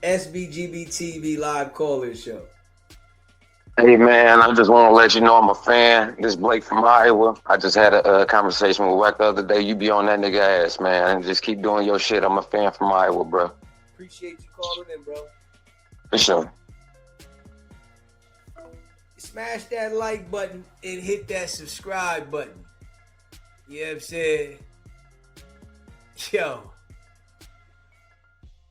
SBGB TV live call-in show. Hey man, I just want to let you know I'm a fan. This is Blake from Iowa. I just had a conversation with Wack the other day. You be on that nigga ass, man. And just keep doing your shit. I'm a fan from Iowa, bro. Appreciate you calling in, bro. For sure. Smash that like button and hit that subscribe button. You know what I'm saying? Yo,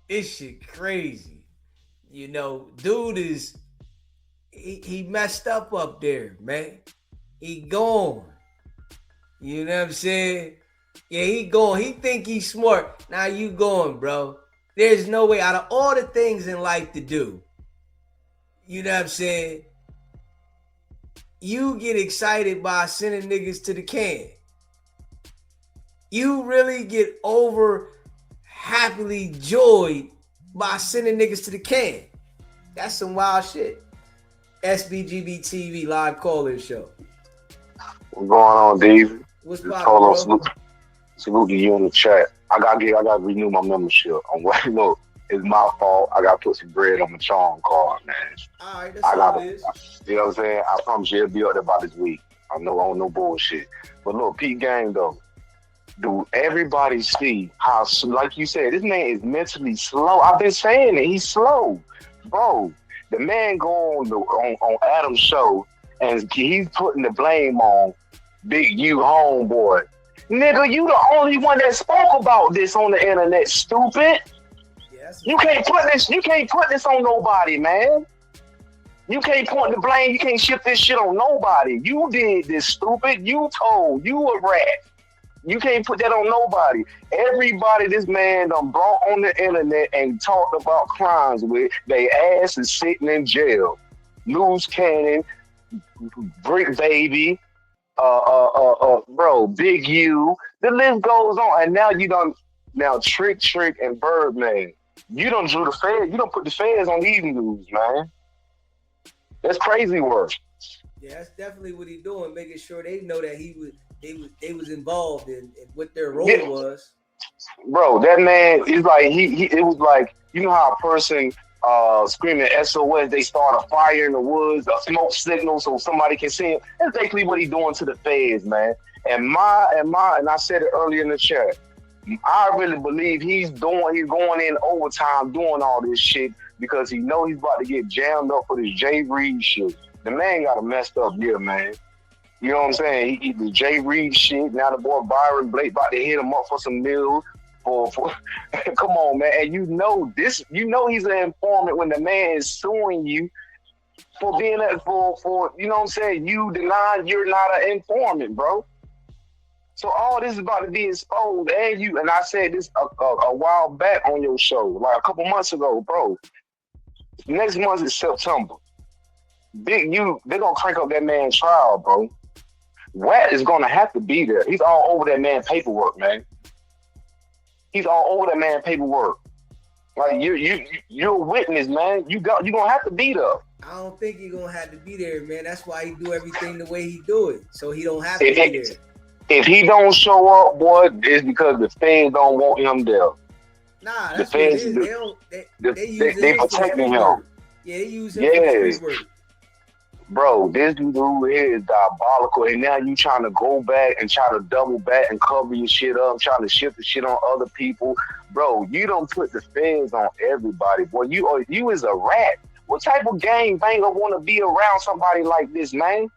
this shit crazy. You know, dude is he messed up there, man. He gone. You know what I'm saying? Yeah, he gone. He think he's smart. Now you going, bro. There's no way out of all the things in life to do. You know what I'm saying? You get excited by sending niggas to the can. You really get over happily joyed by sending niggas to the can. That's some wild shit. SBGB TV live call-in show. What's going on, DEEZY? What's poppin', bro? Salute to you in the chat. I gotta renew my membership. Look, it's my fault. I gotta put some bread on my charm card, man. All right, that's all it is. You know what I'm saying? I promise you it'll be up there by this week. I know on no bullshit. But look, Pete Gang though. Do everybody see how, like you said, this man is mentally slow? I've been saying it. He's slow, bro. The man go on Adam's show and he's putting the blame on Big U homeboy. Nigga, you the only one that spoke about this on the internet, stupid. Yes. You can't put this on nobody, man. You can't point the blame. You can't shift this shit on nobody. You did this, stupid. You a rat. You can't put that on nobody. Everybody this man done brought on the internet and talked about crimes with, they ass is sitting in jail. Loose Cannon, Brick Baby, bro, Big U. The list goes on. And now Trick and Birdman. You done drew the feds. You done put the feds on these news, man. That's crazy work. Yeah, that's definitely what he doing, making sure they know that they was involved in what their role was. Bro, that man is like it was like, you know how a person screaming SOS, they start a fire in the woods, a smoke signal so somebody can see him. That's basically what he's doing to the feds, man. And I said it earlier in the chat. I really believe he's going in overtime doing all this shit because he know he's about to get jammed up for this Jay Reed shit. The man got a messed up year, man. You know what I'm saying? He the Jay Reed shit. Now the boy Byron Blake about to hit him up for some meals. For come on, man. And you know he's an informant when the man is suing you for being for you know what I'm saying? You denying you're not an informant, bro. So all this is about to be exposed, and I said this a while back on your show, like a couple months ago, bro. Next month is September. Big U, they're gonna crank up that man's trial, bro. Watt is gonna have to be there. He's all over that man's paperwork, man. He's all over that man's paperwork. Like you're a witness, man. You gonna have to be there. I don't think he's gonna have to be there, man. That's why he do everything the way he do it, so he don't have to be there. If he don't show up, boy, it's because the fans don't want him there. Nah, that's what it is. They protecting him. Yeah, they use him for free work. Bro, this dude here is diabolical, and now you trying to go back and try to double back and cover your shit up, trying to shift the shit on other people. Bro, you don't put the fans on everybody. Boy, you is a rat. What type of gang banger want to be around somebody like this, man?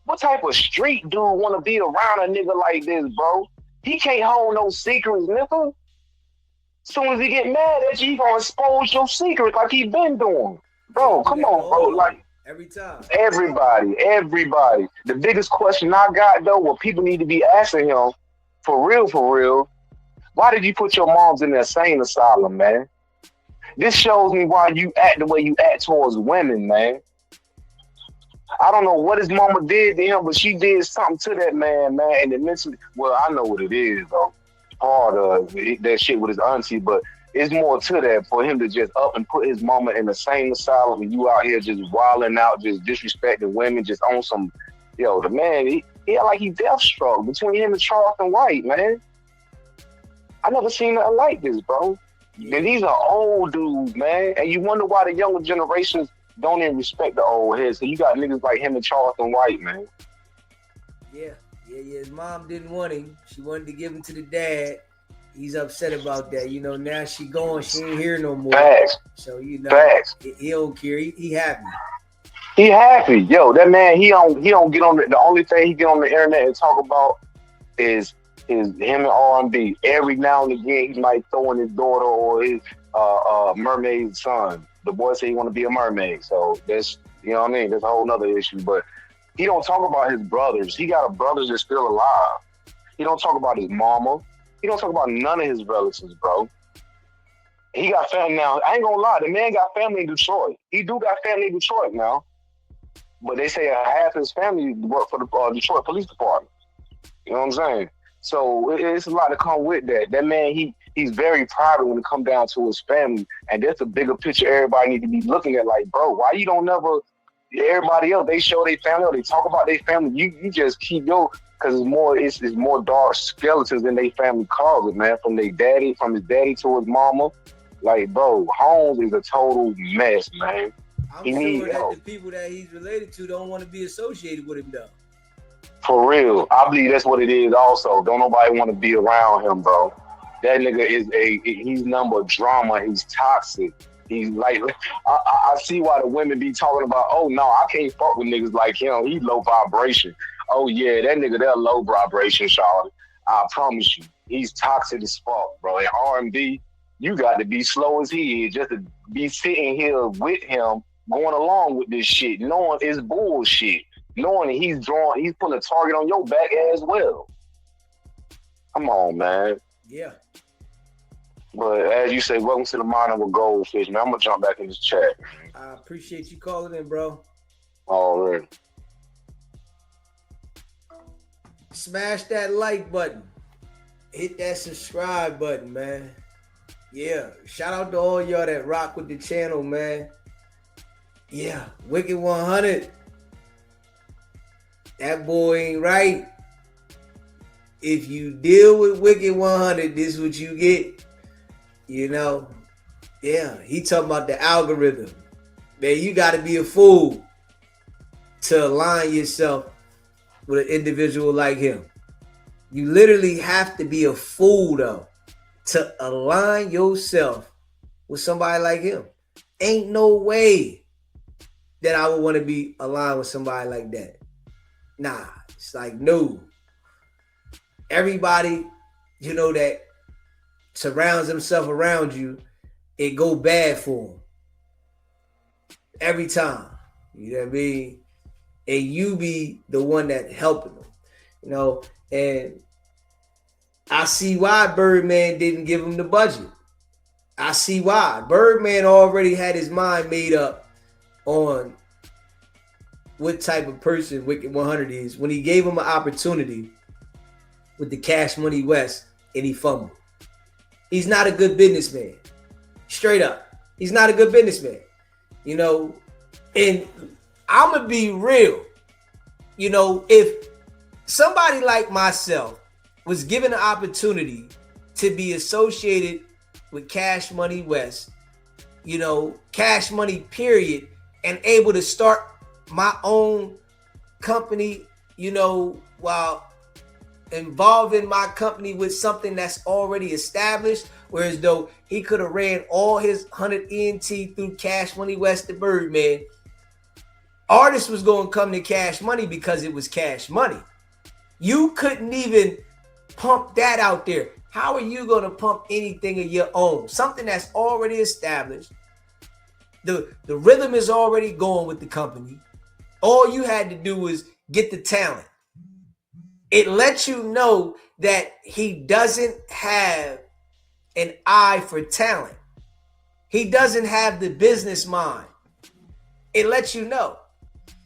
What type of street dude want to be around a nigga like this, bro? He can't hold no secrets, nigga. Soon as he get mad at you, he gonna expose your secrets like he been doing. Bro, come on, bro. Like every time. Everybody. The biggest question I got though, what people need to be asking him, for real, why did you put your moms in the insane asylum, man? This shows me why you act the way you act towards women, man. I don't know what his mama did to him, but she did something to that man, and it mentally, well, I know what it is, though. Part of that shit with his auntie, but it's more to that for him to just up and put his mama in the same asylum and you out here just wilding out, just disrespecting women, just on some, the man, he like he death struck between him and Charleston White, man. I never seen nothing like this, bro. Then these are old dudes, man. And you wonder why the younger generations don't even respect the old heads. So you got niggas like him and Charleston White, man. Yeah. His mom didn't want him. She wanted to give him to the dad. He's upset about that. You know, now she gone. She ain't here no more. Facts. So, you know, Facts. He don't care. He happy. He happy. Yo, that man, he don't get on the only thing he get on the internet and talk about is him and R&B. Every now and again, he might throw in his daughter or his mermaid son. The boy say he want to be a mermaid. So that's, you know what I mean? That's a whole nother issue. But he don't talk about his brothers. He got brothers that's still alive. He don't talk about his mama. He don't talk about none of his relatives, bro. He got family now. I ain't gonna lie. The man got family in Detroit. He do got family in Detroit now. But they say half his family work for the Detroit Police Department. You know what I'm saying? So it's a lot to come with that. That man, he's very private when it comes down to his family. And that's a bigger picture everybody need to be looking at. Like, bro, why you don't never... Everybody else, they show their family or they talk about their family. You just keep your... Because it's more dark skeletons than they family calls it, man. From his daddy to his mama. Like, bro, Holmes is a total mess, man. I'm sure that the people that he's related to don't want to be associated with him, though. For real. I believe that's what it is also. Don't nobody want to be around him, bro. That nigga he's number drama. He's toxic. He's like, I see why the women be talking about, oh, no, I can't fuck with niggas like him. He's low vibration. Oh, yeah, that nigga, they're low vibration, Charlotte. I promise you. He's toxic as fuck, bro. And R&B, you got to be slow as he is just to be sitting here with him going along with this shit, knowing it's bullshit, knowing that he's putting a target on your back as well. Come on, man. Yeah. But as you say, welcome to the Mind of a Goldfish, man. I'm going to jump back in this chat. I appreciate you calling in, bro. All right. Smash that like button. Hit that subscribe button, man. Yeah. Shout out to all y'all that rock with the channel, man. Yeah. Wicked100. That boy ain't right. If you deal with Wicked100, this is what you get. You know? Yeah. He talking about the algorithm. Man, you got to be a fool to align yourself with an individual like him. You literally have to be a fool, though, to align yourself with somebody like him. Ain't no way that I would want to be aligned with somebody like that. Nah, it's like, no. Everybody, you know, that surrounds himself around you, it go bad for him. Every time. You know what I mean? And you be the one that helping them. You know, and I see why Birdman didn't give him the budget. I see why. Birdman already had his mind made up on what type of person Wicked100 is when he gave him an opportunity with the Cash Money West and he fumbled. He's not a good businessman. Straight up. He's not a good businessman. You know, and I'm going to be real. You know, if somebody like myself was given an opportunity to be associated with Cash Money West, you know, Cash Money period, and able to start my own company, you know, while involving my company with something that's already established, whereas though he could have ran all his 100 ENT through Cash Money West to Birdman, artists was going to come to Cash Money because it was Cash Money. You couldn't even pump that out there. How are you going to pump anything of your own? Something that's already established. The rhythm is already going with the company. All you had to do was get the talent. It lets you know that he doesn't have an eye for talent. He doesn't have the business mind. It lets you know.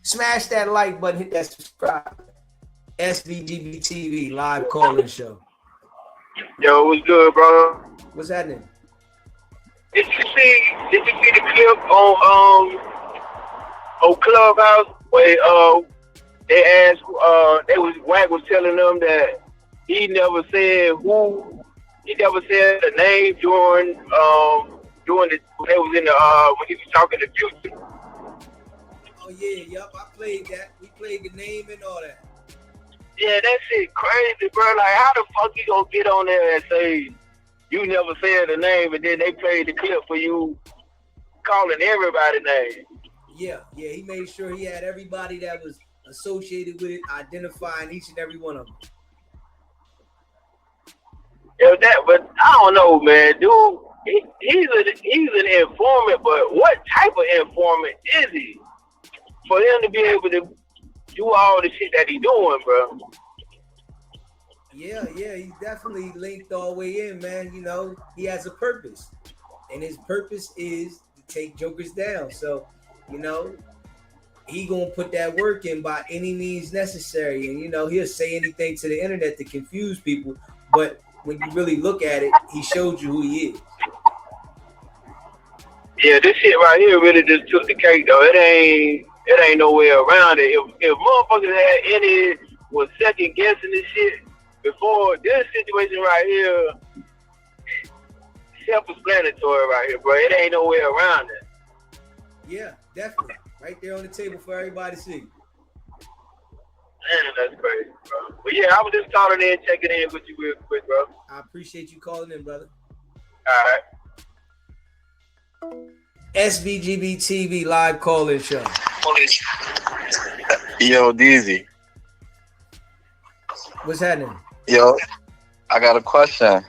Smash that like button, hit that subscribe. SVGB TV live call-in show. Yo, what's good, bro? What's happening? Did you see the clip on Clubhouse where Wack was telling them that he never said who he never said a name during the when they was in the when he was talking to Future. Oh yeah, yup. I played that. We played the name and all that. Yeah, that shit crazy, bro. Like, how the fuck you gonna get on there and say you never said the name, and then they played the clip for you calling everybody name? Yeah, he made sure he had everybody that was associated with it, identifying each and every one of them. Yeah, but I don't know, man, dude. He's an informant, but what type of informant is he for him to be able to do all the shit that he doing, bro? Yeah, he's definitely linked all the way in, man. You know, he has a purpose, and his purpose is to take jokers down. So, you know, he gonna put that work in by any means necessary, and you know, he'll say anything to the internet to confuse people. But when you really look at it, he showed you who he is. Yeah, this shit right here really just took the cake, though. It ain't no way around it. If motherfuckers had any was second guessing this shit before, this situation right here, self-explanatory right here, bro. It ain't no way around it. Yeah, definitely. Right there on the table for everybody to see. Man, that's crazy, bro. But yeah, I was just calling in, checking in with you real quick, bro. I appreciate you calling in, brother. All right. SBGB TV live call-in show. Yo, DEEZY. What's happening? Yo, I got a question.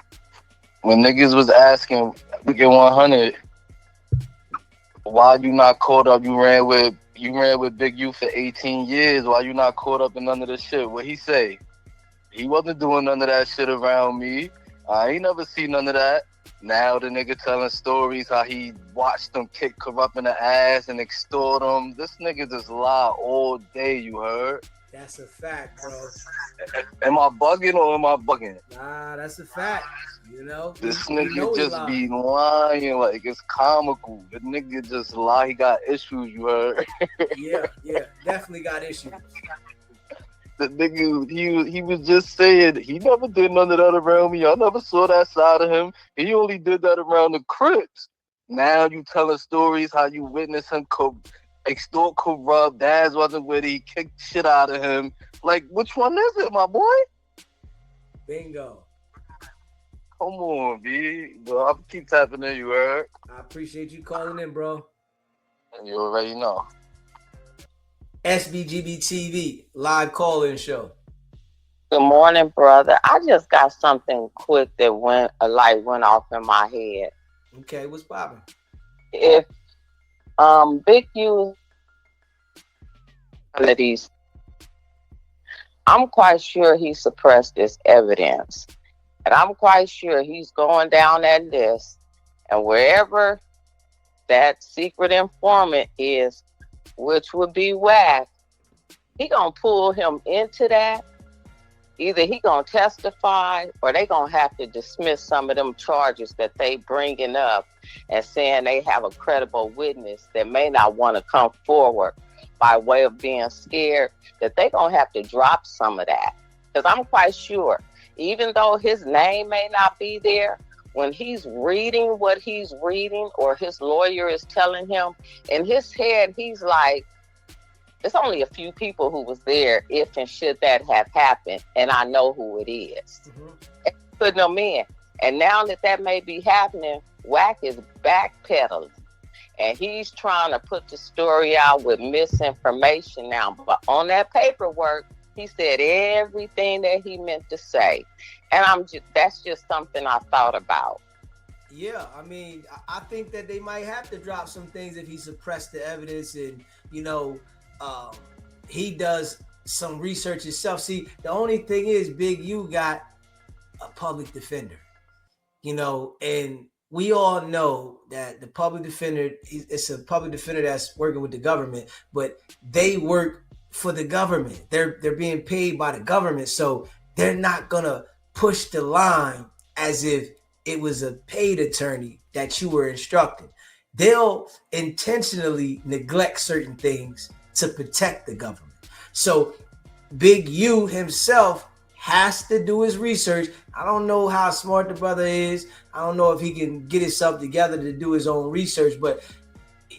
When niggas was asking Wicked100, why you not caught up? You ran with Big U for 18 years. Why you not caught up in none of this shit? What he say? He wasn't doing none of that shit around me. I ain't never seen none of that. Now the nigga telling stories how he watched them kick Corrupt in the ass and extort them. This nigga just lie all day, you heard? That's a fact, bro. Am I bugging or am I bugging? Nah, that's a fact. You know? This You know nigga he just lying. be lying like it's comical. The nigga just lie. He got issues, you heard? Yeah, definitely got issues. The nigga, he was just saying he never did none of that around me. I never saw that side of him. He only did that around the Crips. Now you telling stories how you witnessed him extort Corrupt. Daz wasn't with it. He kicked shit out of him. Like, which one is it, my boy? Bingo. Come on, B. But I'll keep tapping in, you heard? I appreciate you calling in, bro. And you already know. SBGB TV live call-in show. Good morning, brother. I just got something quick that a light went off in my head. Okay, what's poppin'? If Big U one of these, I'm quite sure he suppressed this evidence. And I'm quite sure he's going down that list, and wherever that secret informant is, which would be Wack, he gonna pull him into that. Either he gonna testify or they gonna have to dismiss some of them charges that they bringing up and saying they have a credible witness that may not want to come forward by way of being scared, that they gonna have to drop some of that. Because I'm quite sure, even though his name may not be there, when he's reading what he's reading or his lawyer is telling him, in his head, he's like, it's only a few people who was there if and should that have happened, and I know who it is. Mm-hmm. Putting them in. And now that may be happening, Wack is backpedaling. And he's trying to put the story out with misinformation now. But on that paperwork, he said everything that he meant to say. And that's just something I thought about. Yeah, I mean, I think that they might have to drop some things if he suppressed the evidence and, you know, he does some research himself. See, the only thing is Big U got a public defender, you know, and we all know that the public defender, it's a public defender that's working with the government, but they work for the government. They're being paid by the government. So they're not going to push the line as if it was a paid attorney that you were instructing. They'll intentionally neglect certain things to protect the government. So Big U himself has to do his research. I don't know how smart the brother is. I don't know if he can get himself together to do his own research, but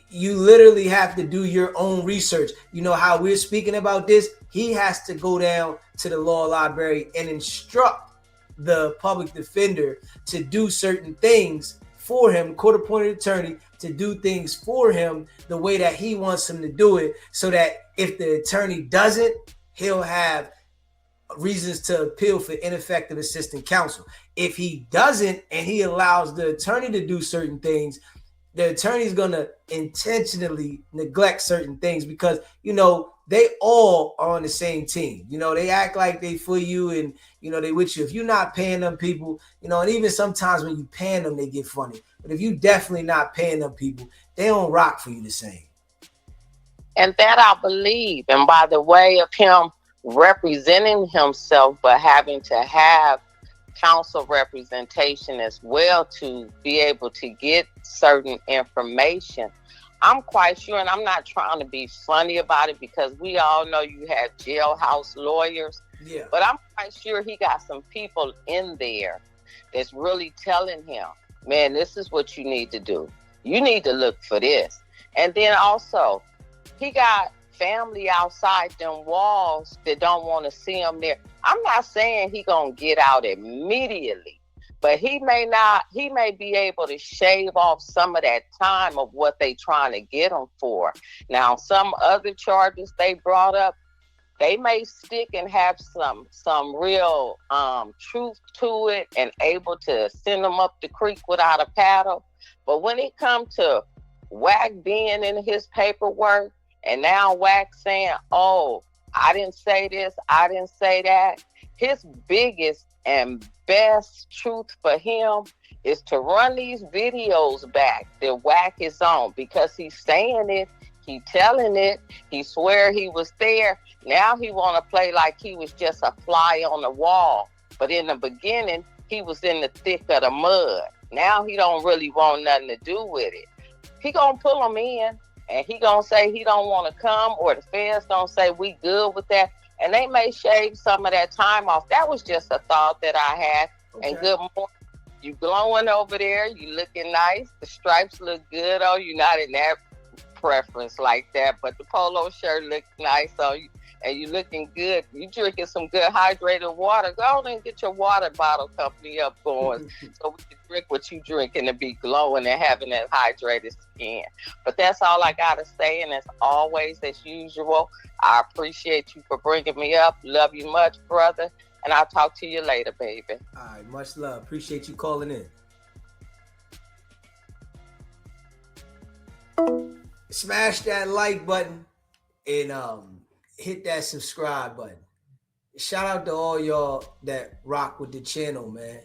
you literally have to do your own research. You know how we're speaking about this? He has to go down to the law library and instruct the public defender to do certain things for him, court-appointed attorney, to do things for him the way that he wants him to do it, so that if the attorney doesn't, he'll have reasons to appeal for ineffective assistant counsel. If he doesn't and he allows the attorney to do certain things, the attorney's going to intentionally neglect certain things because, you know, they all are on the same team. You know, they act like they for you and, you know, they with you. If you're not paying them people, you know, and even sometimes when you paying them, they get funny. But if you definitely not paying them people, they don't rock for you the same. And that I believe. And by the way of him representing himself, but having to have counsel representation as well to be able to get certain information, I'm quite sure, and I'm not trying to be funny about it because we all know you have jailhouse lawyers, but I'm quite sure he got some people in there that's really telling him, man, this is what you need to do. You need to look for this. And then also, he got family outside them walls that don't want to see him there. I'm not saying he gonna get out immediately, but he may be able to shave off some of that time of what they trying to get him for. Now, some other charges they brought up, they may stick and have some real truth to it and able to send them up the creek without a paddle. But when it comes to Wack being in his paperwork, and now Wack saying, oh, I didn't say this, I didn't say that. His biggest and best truth for him is to run these videos back that Wack is on, because he's saying it, he telling it, he swear he was there. Now he want to play like he was just a fly on the wall. But in the beginning, he was in the thick of the mud. Now he don't really want nothing to do with it. He gonna pull him in. And he gonna say he don't want to come, or the feds don't say we good with that, and they may shave some of that time off. That was just a thought that I had. Okay. And good morning. You glowing over there. You looking nice. The stripes look good on you. Not in that preference like that, but the polo shirt looks nice on you, and you looking good. You drinking some good hydrated water. Go on and get your water bottle company up going so we can drink what you drinking and be glowing and having that hydrated skin. But that's all I got to say. And as always, as usual, I appreciate you for bringing me up. Love you much, brother. And I'll talk to you later, baby. All right. Much love. Appreciate you calling in. Smash that like button and hit that subscribe button. Shout out to all y'all that rock with the channel, man.